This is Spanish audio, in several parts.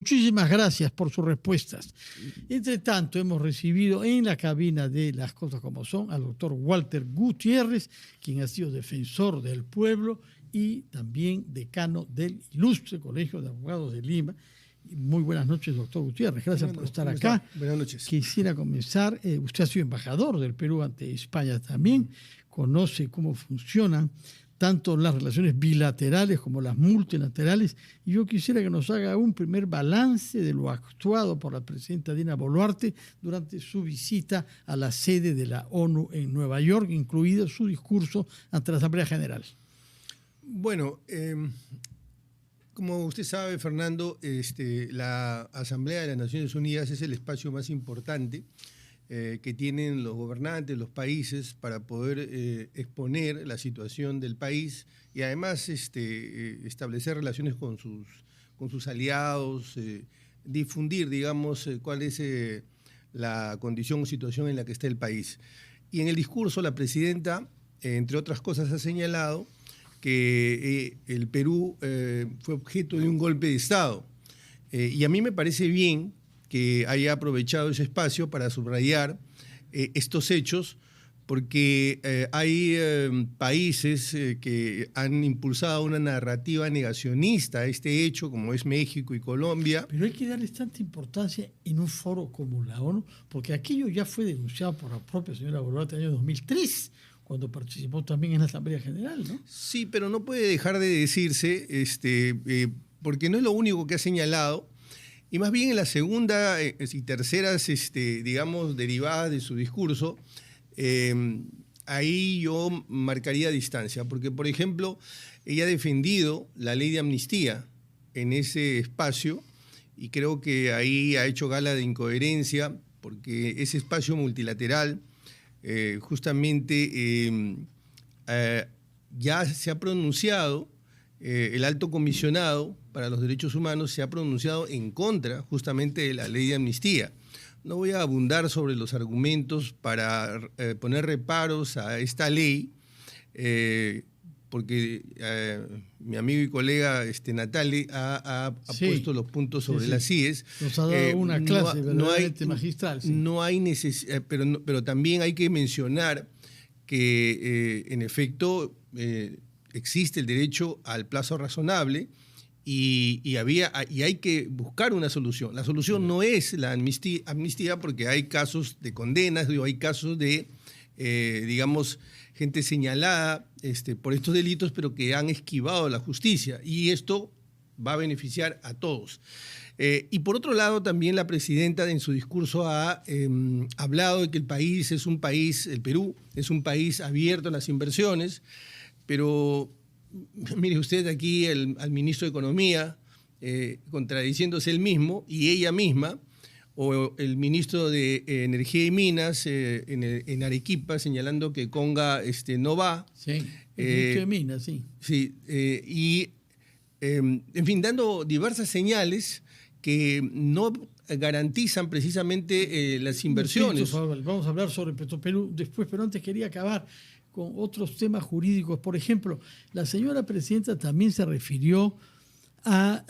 Muchísimas gracias por sus respuestas. Entre tanto, hemos recibido en la cabina de Las Cosas Como Son al doctor Walter Gutiérrez, quien ha sido defensor del pueblo y también decano del Ilustre Colegio de Abogados de Lima. Muy buenas noches, doctor Gutiérrez. Gracias por estar acá. Buenas noches. Quisiera comenzar. Usted ha sido embajador del Perú ante España también. Conoce cómo funcionan tanto las relaciones bilaterales como las multilaterales, y yo quisiera que nos haga un primer balance de lo actuado por la presidenta Dina Boluarte durante su visita a la sede de la ONU en Nueva York, incluido su discurso ante la Asamblea General. Bueno, como usted sabe, Fernando, la Asamblea de las Naciones Unidas es el espacio más importante que tienen los gobernantes, los países, para poder exponer la situación del país y además establecer relaciones con sus aliados, difundir, digamos, cuál es la condición o situación en la que está el país. Y en el discurso la presidenta, entre otras cosas, ha señalado que el Perú fue objeto de un golpe de Estado. Y a mí me parece bien que haya aprovechado ese espacio para subrayar estos hechos, porque hay países que han impulsado una narrativa negacionista a este hecho, como es México y Colombia. Pero hay que darles tanta importancia en un foro como la ONU, porque aquello ya fue denunciado por la propia señora Boluarte en el año 2003, cuando participó también en la Asamblea General, ¿no? Sí, pero no puede dejar de decirse, porque no es lo único que ha señalado. Y más bien en las segundas y terceras, digamos, derivadas de su discurso, ahí yo marcaría distancia, porque, por ejemplo, ella ha defendido la ley de amnistía en ese espacio y creo que ahí ha hecho gala de incoherencia, porque ese espacio multilateral justamente ya se ha pronunciado. El alto comisionado para los derechos humanos se ha pronunciado en contra justamente de la ley de amnistía. No voy a abundar sobre los argumentos para poner reparos a esta ley, porque mi amigo y colega Natali ha puesto los puntos sobre las CIES. Nos ha dado una clase verdaderamente magistral. Sí. No hay necesidad, pero también hay que mencionar que en efecto existe el derecho al plazo razonable y hay que buscar una solución. La solución no es la amnistía, porque hay casos de condenas, hay casos de, digamos, gente señalada por estos delitos, pero que han esquivado la justicia, y esto va a beneficiar a todos. Y por otro lado, también la presidenta en su discurso ha hablado de que el Perú es un país abierto a las inversiones. Pero mire usted aquí al ministro de Economía contradiciéndose él mismo y ella misma, o el ministro de Energía y Minas en Arequipa señalando que Conga no va. Sí, el ministro de Minas, sí. Sí, en fin, dando diversas señales que no garantizan precisamente las inversiones. Sí, vamos a hablar sobre Petroperú después, pero antes quería acabar con otros temas jurídicos. Por ejemplo, la señora presidenta también se refirió a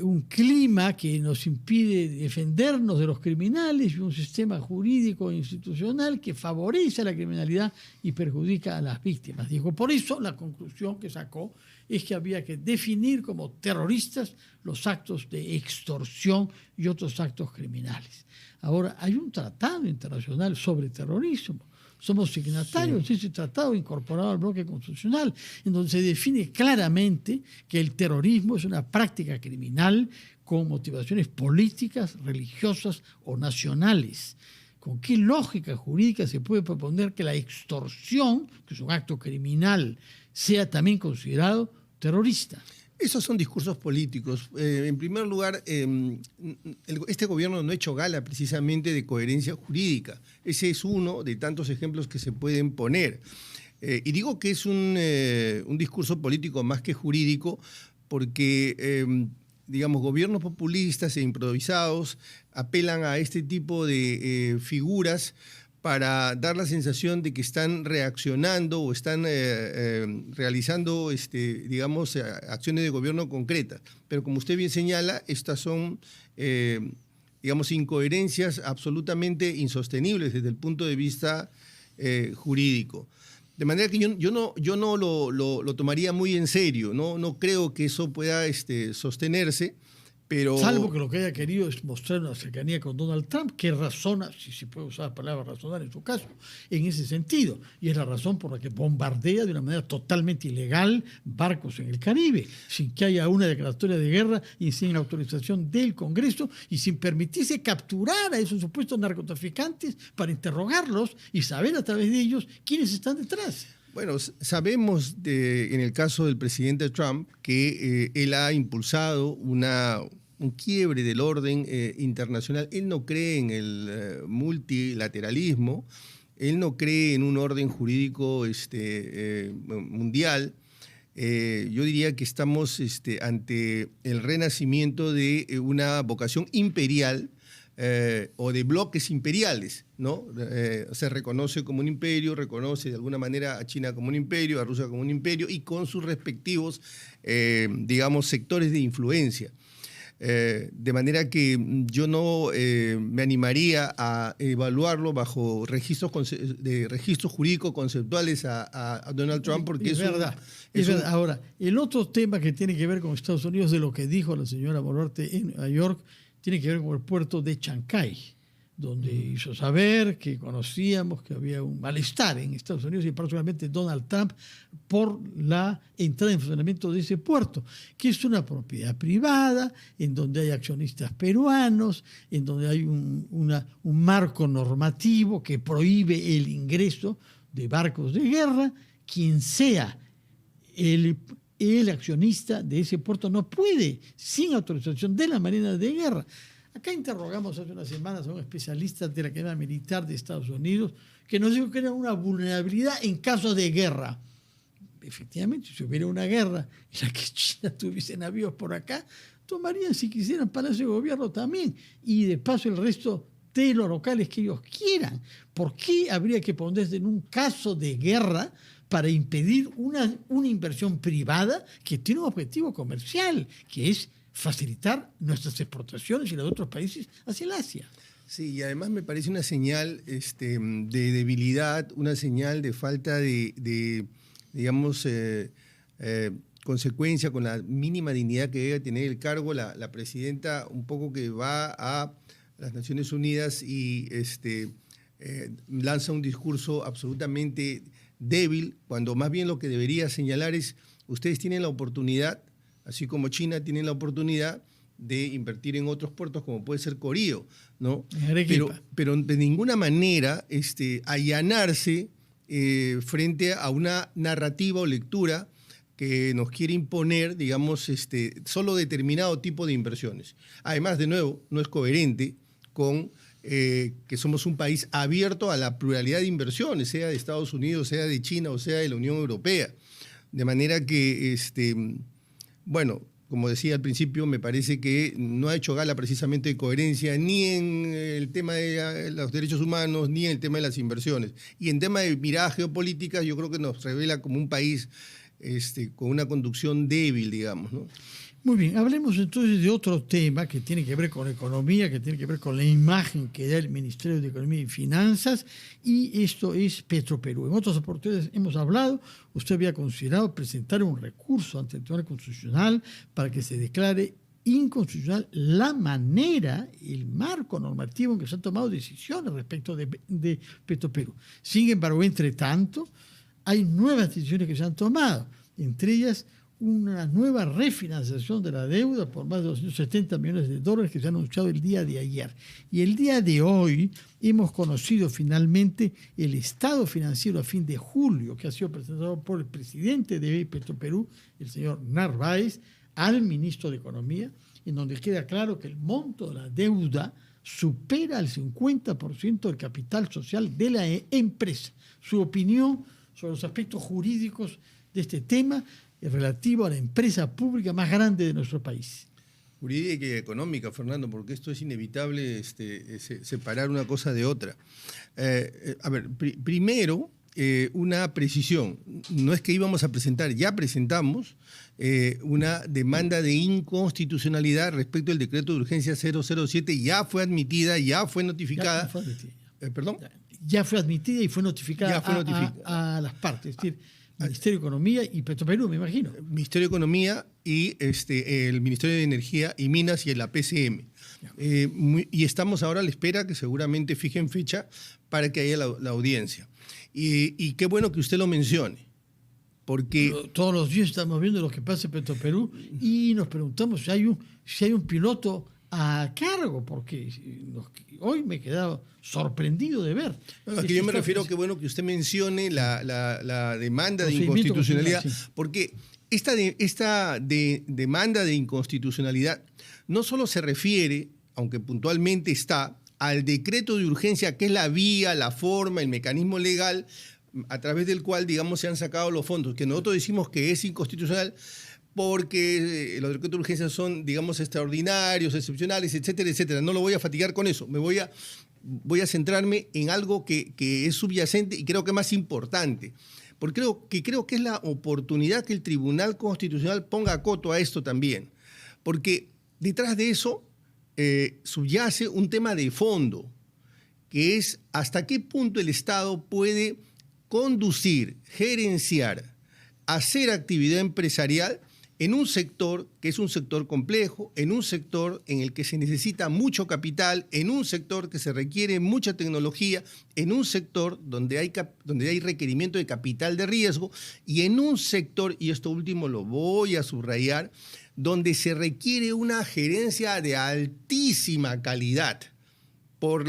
un clima que nos impide defendernos de los criminales y un sistema jurídico e institucional que favorece a la criminalidad y perjudica a las víctimas. Dijo, por eso la conclusión que sacó es que había que definir como terroristas los actos de extorsión y otros actos criminales. Ahora, hay un tratado internacional sobre terrorismo. Somos signatarios de ese tratado incorporado al bloque constitucional, en donde se define claramente que el terrorismo es una práctica criminal con motivaciones políticas, religiosas o nacionales. ¿Con qué lógica jurídica se puede proponer que la extorsión, que es un acto criminal, sea también considerado terrorista? Esos son discursos políticos. En primer lugar, este gobierno no ha hecho gala precisamente de coherencia jurídica. Ese es uno de tantos ejemplos que se pueden poner. Y digo que es un discurso político más que jurídico porque, digamos, gobiernos populistas e improvisados apelan a este tipo de figuras para dar la sensación de que están reaccionando o están realizando, digamos, acciones de gobierno concretas. Pero como usted bien señala, estas son, digamos, incoherencias absolutamente insostenibles desde el punto de vista jurídico. De manera que yo no lo tomaría muy en serio, no creo que eso pueda sostenerse. Pero... Salvo que lo que haya querido es mostrar una cercanía con Donald Trump, que razona, si se puede usar la palabra razonar en su caso, en ese sentido. Y es la razón por la que bombardea de una manera totalmente ilegal barcos en el Caribe, sin que haya una declaratoria de guerra y sin la autorización del Congreso y sin permitirse capturar a esos supuestos narcotraficantes para interrogarlos y saber a través de ellos quiénes están detrás. Bueno, sabemos en el caso del presidente Trump que él ha impulsado un quiebre del orden internacional. Él no cree en el multilateralismo, él no cree en un orden jurídico mundial. Yo diría que estamos ante el renacimiento de una vocación imperial o de bloques imperiales, ¿no? Se reconoce como un imperio, reconoce de alguna manera a China como un imperio, a Rusia como un imperio y con sus respectivos, digamos, sectores de influencia. De manera que yo no me animaría a evaluarlo bajo registros jurídicos conceptuales a Donald Trump, porque es verdad. Ahora, el otro tema que tiene que ver con Estados Unidos, de lo que dijo la señora Boluarte en Nueva York, tiene que ver con el puerto de Chancay, donde hizo saber que conocíamos que había un malestar en Estados Unidos y particularmente Donald Trump por la entrada en funcionamiento de ese puerto, que es una propiedad privada, en donde hay accionistas peruanos, en donde hay un marco normativo que prohíbe el ingreso de barcos de guerra. Quien sea el accionista de ese puerto no puede, sin autorización de la Marina de Guerra. Acá interrogamos hace unas semanas a un especialista de la Academia Militar de Estados Unidos que nos dijo que era una vulnerabilidad en caso de guerra. Efectivamente, si hubiera una guerra en la que China tuviese navíos por acá, tomarían, si quisieran, Palacio de Gobierno también, y de paso el resto de los locales que ellos quieran. ¿Por qué habría que ponerse en un caso de guerra para impedir una inversión privada que tiene un objetivo comercial, que es facilitar nuestras exportaciones y las de otros países hacia el Asia? Sí, y además me parece una señal de debilidad, una señal de falta de digamos, consecuencia con la mínima dignidad que debe tener el cargo la presidenta, un poco que va a las Naciones Unidas y lanza un discurso absolutamente débil, cuando más bien lo que debería señalar es: ustedes tienen la oportunidad, así como China tiene la oportunidad de invertir en otros puertos como puede ser Corío, ¿no? Pero de ninguna manera allanarse frente a una narrativa o lectura que nos quiere imponer, digamos, solo determinado tipo de inversiones. Además, de nuevo, no es coherente con que somos un país abierto a la pluralidad de inversiones, sea de Estados Unidos, sea de China o sea de la Unión Europea. De manera que, bueno, como decía al principio, me parece que no ha hecho gala precisamente de coherencia ni en el tema de los derechos humanos, ni en el tema de las inversiones. Y en tema de mirada geopolítica, yo creo que nos revela como un país con una conducción débil, digamos, ¿no? Muy bien, hablemos entonces de otro tema que tiene que ver con economía, que tiene que ver con la imagen que da el Ministerio de Economía y Finanzas, y esto es Petroperú. En otras oportunidades hemos hablado, usted había considerado presentar un recurso ante el Tribunal Constitucional para que se declare inconstitucional la manera, el marco normativo en que se han tomado decisiones respecto de Petroperú. Sin embargo, entre tanto, hay nuevas decisiones que se han tomado, entre ellas una nueva refinanciación de la deuda por más de $270 millones que se ha anunciado el día de ayer. Y el día de hoy hemos conocido finalmente el estado financiero a fin de julio, que ha sido presentado por el presidente de Petroperú, el señor Narváez, al ministro de Economía, en donde queda claro que el monto de la deuda supera el 50% del capital social de la empresa. Su opinión sobre los aspectos jurídicos de este tema es relativo a la empresa pública más grande de nuestro país. Jurídica y económica, Fernando, porque esto es inevitable separar una cosa de otra. Primero, una precisión. No es que íbamos a presentar, ya presentamos una demanda de inconstitucionalidad respecto al decreto de urgencia 007, ya fue admitida, ya fue notificada. Ya fue admitida. ¿Perdón? Ya fue admitida y fue notificada, a las partes, es decir, Ministerio de Economía y Petroperú, me imagino. Ministerio de Economía y el Ministerio de Energía y Minas y la PCM. Y estamos ahora a la espera que seguramente fijen fecha para que haya la audiencia. Y qué bueno que usted lo mencione, porque todos los días estamos viendo lo que pasa en Petroperú y nos preguntamos si hay un piloto a cargo, porque hoy me he quedado sorprendido de ver. No, que yo me refiero a que bueno que usted mencione la demanda de inconstitucionalidad, sí. Porque esta demanda de inconstitucionalidad no solo se refiere, aunque puntualmente está, al decreto de urgencia, que es la vía, la forma, el mecanismo legal a través del cual, digamos, se han sacado los fondos, que nosotros decimos que es inconstitucional porque los decretos de urgencia son, digamos, extraordinarios, excepcionales, etcétera, etcétera. No lo voy a fatigar con eso. Voy a centrarme en algo que es subyacente y creo que es más importante. Porque creo que es la oportunidad que el Tribunal Constitucional ponga coto a esto también. Porque detrás de eso subyace un tema de fondo, que es hasta qué punto el Estado puede conducir, gerenciar, hacer actividad empresarial en un sector que es un sector complejo, en un sector en el que se necesita mucho capital, en un sector que se requiere mucha tecnología, en un sector donde hay requerimiento de capital de riesgo y en un sector, y esto último lo voy a subrayar, donde se requiere una gerencia de altísima calidad. Por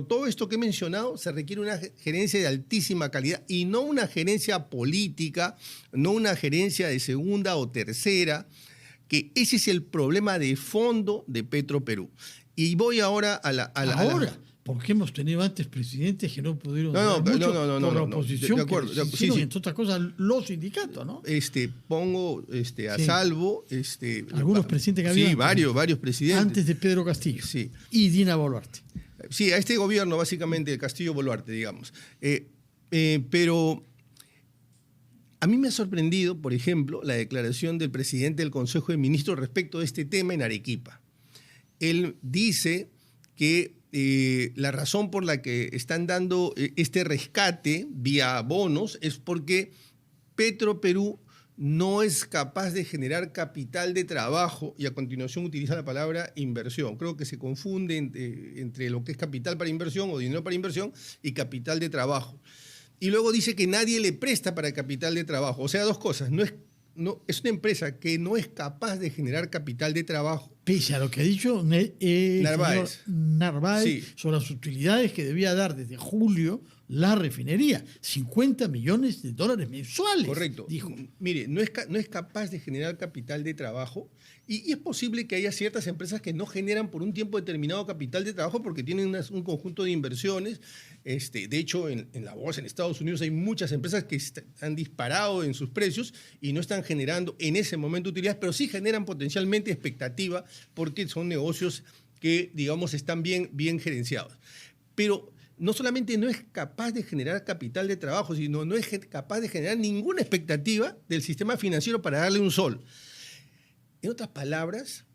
todo esto que he mencionado, se requiere una gerencia de altísima calidad y no una gerencia política, no una gerencia de segunda o tercera, que ese es el problema de fondo de Petroperú. Y voy ahora a la... Porque hemos tenido antes presidentes que no pudieron por la oposición, de acuerdo, que sí, entre otras cosas los sindicatos, ¿no? Pongo a salvo... algunos presidentes que había. Sí, varios presidentes. Antes de Pedro Castillo. Sí. Y Dina Boluarte. Sí, a este gobierno, básicamente, Castillo-Boluarte, digamos. Pero a mí me ha sorprendido, por ejemplo, la declaración del presidente del Consejo de Ministros respecto de este tema en Arequipa. Él dice que la razón por la que están dando este rescate vía bonos es porque Petroperú no es capaz de generar capital de trabajo y a continuación utiliza la palabra inversión. Creo que se confunde entre lo que es capital para inversión o dinero para inversión y capital de trabajo. Y luego dice que nadie le presta para capital de trabajo. O sea, dos cosas. Es una empresa que no es capaz de generar capital de trabajo. Pese a lo que ha dicho Narváez sí, sobre las utilidades que debía dar desde julio la refinería, $50 millones mensuales. Correcto. Dijo. Mire, no es capaz de generar capital de trabajo y es posible que haya ciertas empresas que no generan por un tiempo determinado capital de trabajo porque tienen un conjunto de inversiones. De hecho, en la bolsa en Estados Unidos hay muchas empresas que han disparado en sus precios y no están generando en ese momento utilidades, pero sí generan potencialmente expectativa porque son negocios que, digamos, están bien gerenciados. Pero no solamente no es capaz de generar capital de trabajo, sino no es capaz de generar ninguna expectativa del sistema financiero para darle un sol. En otras palabras,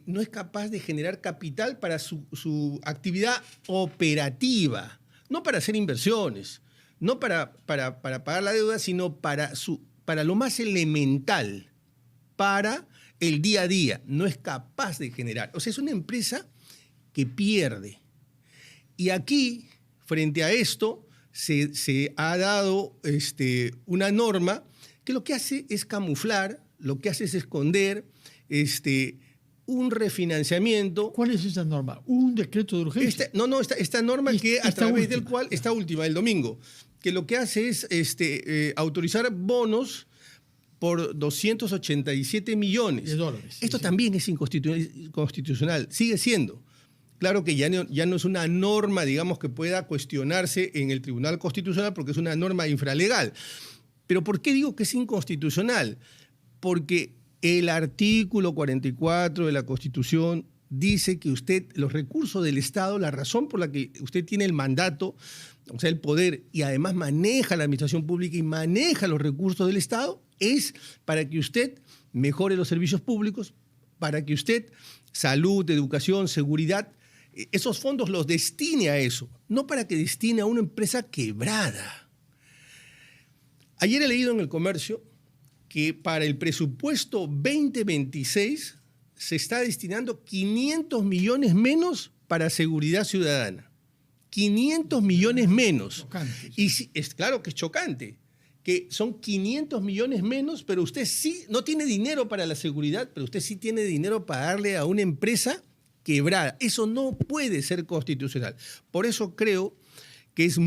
no es capaz de generar capital para su actividad operativa, no para hacer inversiones, no para pagar la deuda, sino para lo más elemental, para el día a día. No es capaz de generar. O sea, es una empresa que pierde. Y aquí, frente a esto, se ha dado una norma que lo que hace es camuflar, lo que hace es esconder un refinanciamiento. ¿Cuál es esa norma? ¿Un decreto de urgencia? Esta norma que a través del cual, esta última, el domingo, que lo que hace es autorizar bonos por 287 millones de dólares. Esto también es inconstitucional, sigue siendo. Claro que ya no es una norma, digamos, que pueda cuestionarse en el Tribunal Constitucional porque es una norma infralegal. Pero ¿por qué digo que es inconstitucional? Porque El artículo 44 de la Constitución dice que usted, los recursos del Estado, la razón por la que usted tiene el mandato, o sea, el poder, y además maneja la administración pública y maneja los recursos del Estado, es para que usted mejore los servicios públicos, para que usted, salud, educación, seguridad, esos fondos los destine a eso, no para que destine a una empresa quebrada. Ayer he leído en El Comercio que para el presupuesto 2026 se está destinando 500 millones menos para seguridad ciudadana. 500 millones menos. Chocante. Y sí, es claro que es chocante, que son 500 millones menos, pero usted sí no tiene dinero para la seguridad, pero usted sí tiene dinero para darle a una empresa quebrada. Eso no puede ser constitucional. Por eso creo que es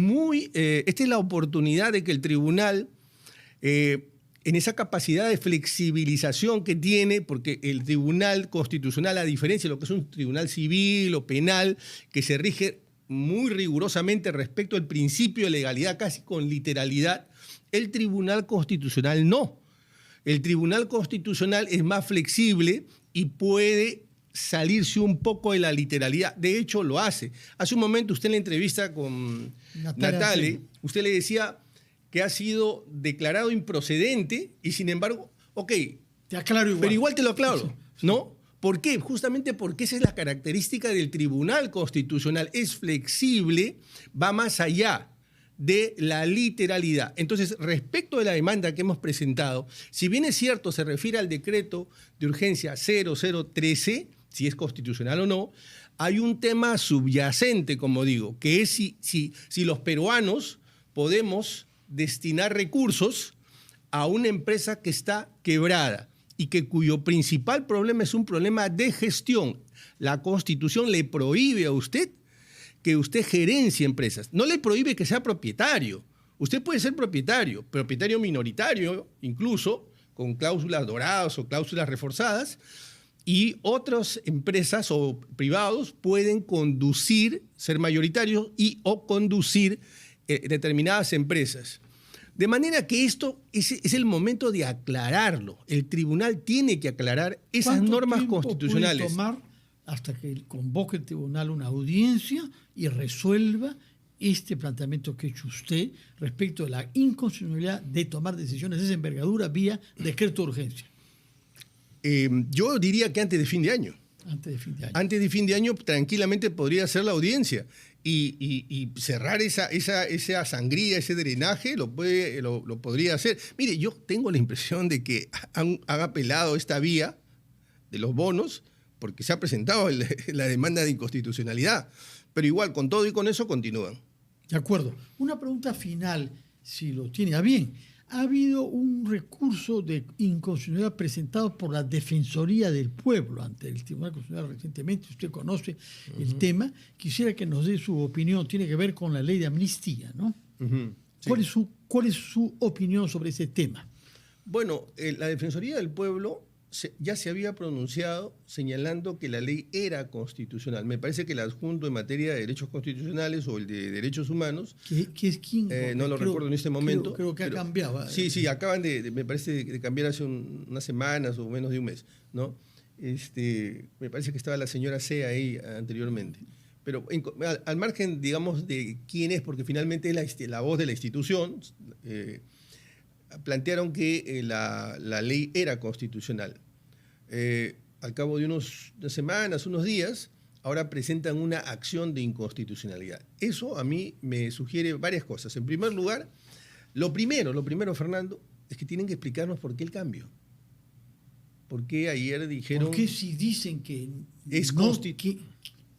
esta es la oportunidad de que el tribunal, en esa capacidad de flexibilización que tiene, porque el Tribunal Constitucional, a diferencia de lo que es un tribunal civil o penal, que se rige muy rigurosamente respecto al principio de legalidad, casi con literalidad, el Tribunal Constitucional no. El Tribunal Constitucional es más flexible y puede salirse un poco de la literalidad. De hecho, lo hace. Hace un momento usted en la entrevista con Natale, usted le decía que ha sido declarado improcedente y sin embargo, ok, te aclaro igual. Pero igual te lo aclaro, ¿no? ¿Por qué? Justamente porque esa es la característica del Tribunal Constitucional. Es flexible, va más allá de la literalidad. Entonces, respecto de la demanda que hemos presentado, si bien es cierto, se refiere al decreto de urgencia 0013, si es constitucional o no, hay un tema subyacente, como digo, que es si los peruanos podemos destinar recursos a una empresa que está quebrada y cuyo principal problema es un problema de gestión. La Constitución le prohíbe a usted que usted gerencie empresas. No le prohíbe que sea propietario. Usted puede ser propietario minoritario, incluso con cláusulas doradas o cláusulas reforzadas, y otras empresas o privados pueden ser mayoritarios o conducir determinadas empresas. De manera que esto es el momento de aclararlo. El tribunal tiene que aclarar esas normas constitucionales. ¿Cuánto tiempo puede tomar hasta que convoque el tribunal una audiencia y resuelva este planteamiento que ha hecho usted respecto de la inconstitucionalidad de tomar decisiones de esa envergadura vía decreto de urgencia? Yo diría que antes de fin de año. Antes de fin de año. Antes de fin de año tranquilamente podría ser la audiencia y cerrar esa sangría, ese drenaje, lo podría hacer. Mire, yo tengo la impresión de que han apelado esta vía de los bonos porque se ha presentado la demanda de inconstitucionalidad. Pero igual, con todo y con eso, continúan. De acuerdo. Una pregunta final, si lo tiene a bien. Ha habido un recurso de inconstitucionalidad presentado por la Defensoría del Pueblo ante el Tribunal Constitucional recientemente. Usted conoce el tema. Quisiera que nos dé su opinión. Tiene que ver con la ley de amnistía, ¿no? Sí. ¿Cuál es su opinión sobre ese tema? Bueno, la Defensoría del Pueblo ya se había pronunciado señalando que la ley era constitucional. Me parece que el adjunto en materia de derechos constitucionales o el de derechos humanos... ¿Qué es quién? No lo recuerdo en este momento. Creo que ha cambiado. Sí, acaban me parece de cambiar hace unas semanas o menos de un mes, ¿no? Me parece que estaba la señora C ahí anteriormente. Pero al margen, digamos, de quién es, porque finalmente es la voz de la institución, plantearon que la ley era constitucional. Al cabo de unas semanas, unos días, ahora presentan una acción de inconstitucionalidad. Eso a mí me sugiere varias cosas. En primer lugar, lo primero, Fernando, es que tienen que explicarnos por qué el cambio. ¿Por qué ayer dijeron... ¿Por qué si dicen que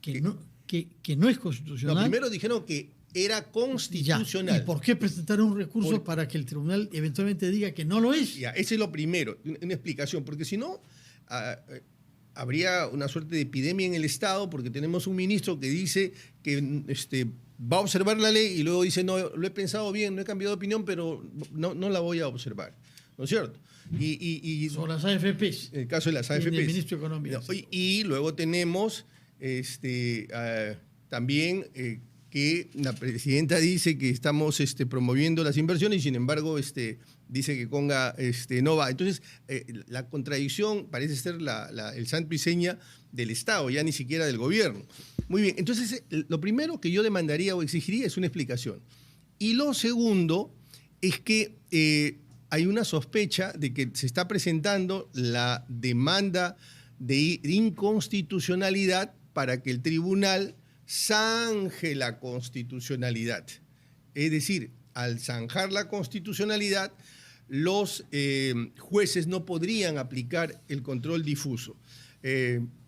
que no es constitucional? No, primero dijeron que era constitucional. ¿Y por qué presentar un recurso para que el tribunal eventualmente diga que no lo es? Ya, ese es lo primero, una explicación, porque si no, habría una suerte de epidemia en el Estado, porque tenemos un ministro que dice que va a observar la ley y luego dice, no, lo he pensado bien, no he cambiado de opinión, pero no la voy a observar, ¿no es cierto? Son las AFPs. En el caso de las AFPs. El ministro de Economía. Y luego tenemos también que la presidenta dice que estamos promoviendo las inversiones y sin embargo dice que Conga no va. Entonces, la contradicción parece ser el santo y seña del Estado, ya ni siquiera del gobierno. Muy bien, entonces lo primero que yo demandaría o exigiría es una explicación. Y lo segundo es que hay una sospecha de que se está presentando la demanda de inconstitucionalidad para que el tribunal zanje la constitucionalidad. Es decir, al zanjar la constitucionalidad, los jueces no podrían aplicar el control difuso.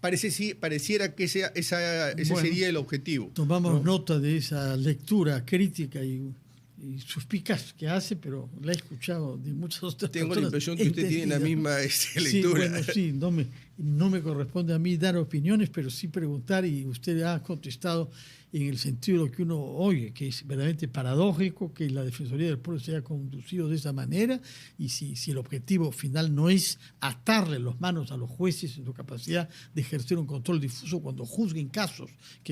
Pareciera que ese sería el objetivo. Tomamos nota de esa lectura crítica y suspicaz que hace, pero la he escuchado de muchas otras personas. Tengo la impresión que usted tiene la misma lectura. Sí, bueno, no me corresponde a mí dar opiniones, pero sí preguntar, y usted ha contestado en el sentido de lo que uno oye, que es verdaderamente paradójico que la Defensoría del Pueblo se haya conducido de esa manera, y si el objetivo final no es atarle las manos a los jueces en su capacidad de ejercer un control difuso cuando juzguen casos que